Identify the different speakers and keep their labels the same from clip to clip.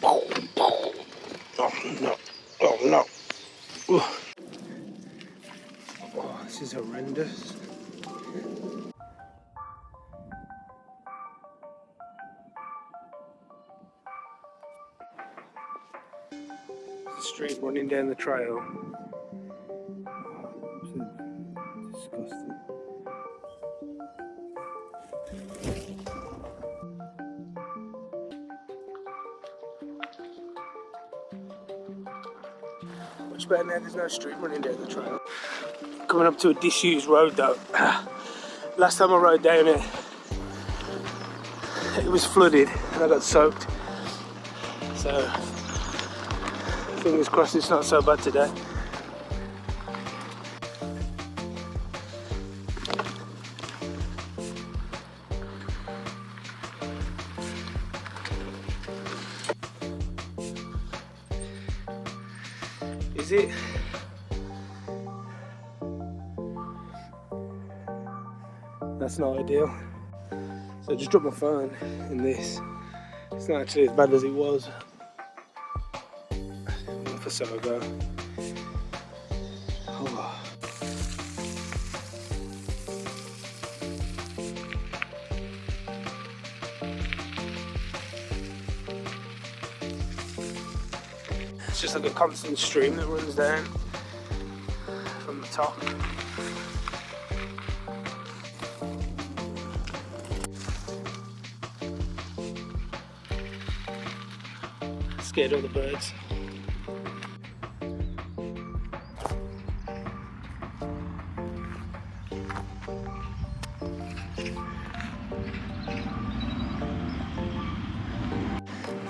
Speaker 1: Oh no, oh no. Oh, this is horrendous. Street running down the trail. Disgusting. Much better now there's no street running down the trail. Coming up to a disused road though. Last time I rode down it, it was flooded and I got soaked. So fingers crossed it's not so bad today. Is it? That's not ideal. So I just dropped my phone in this. It's not actually as bad as it was a month or so ago. Oh. It's just like a constant stream that runs down from the top. Scared of the birds.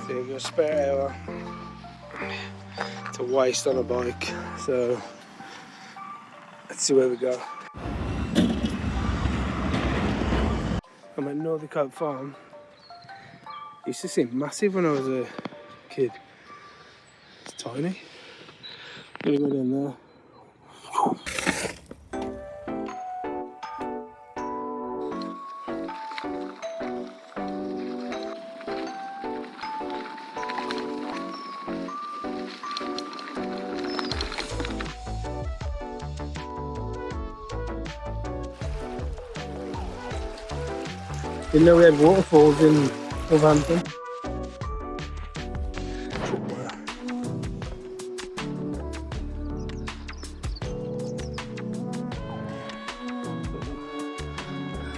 Speaker 1: So you've got a spare hour to waste on a bike, so let's see where we go. I'm at Northcote Farm. It used to seem massive when I was a kid. It's tiny. I'm gonna go down there. Didn't know we had waterfalls in Northampton.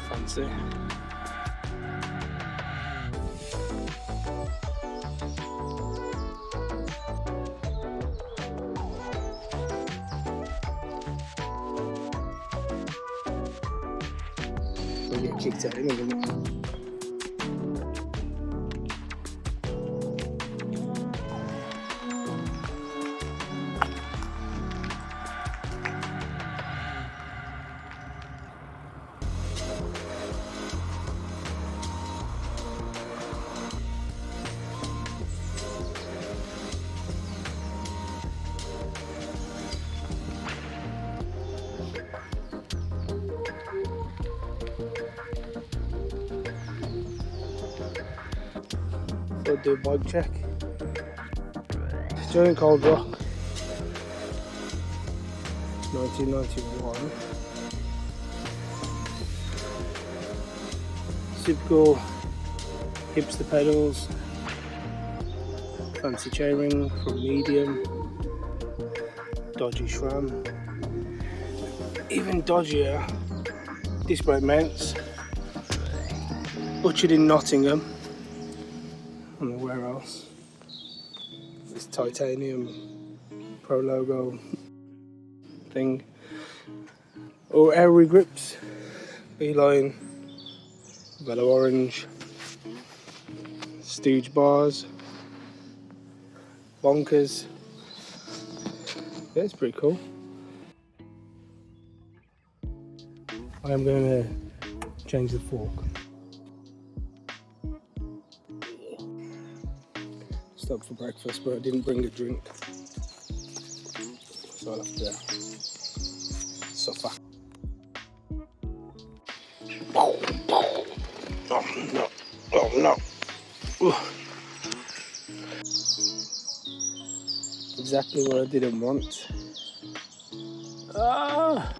Speaker 1: Fancy. We'll get kicked out in a minute. I'll do a bike check. Joined Coldrock, 1991. Typical hipster pedals, fancy chainring from Medium, dodgy SRAM, even dodgier disc brake mounts, butchered in Nottingham. I don't know where else. This titanium Pro logo thing. Or airy grips, Beeline, Velo Orange, Stooge bars, Bonkers. Yeah, it's pretty cool. I am going to change the fork. Stopped for breakfast, but I didn't bring a drink, so I'll have to suffer. Oh no, oh no. Ooh. Exactly what I didn't want. Ah!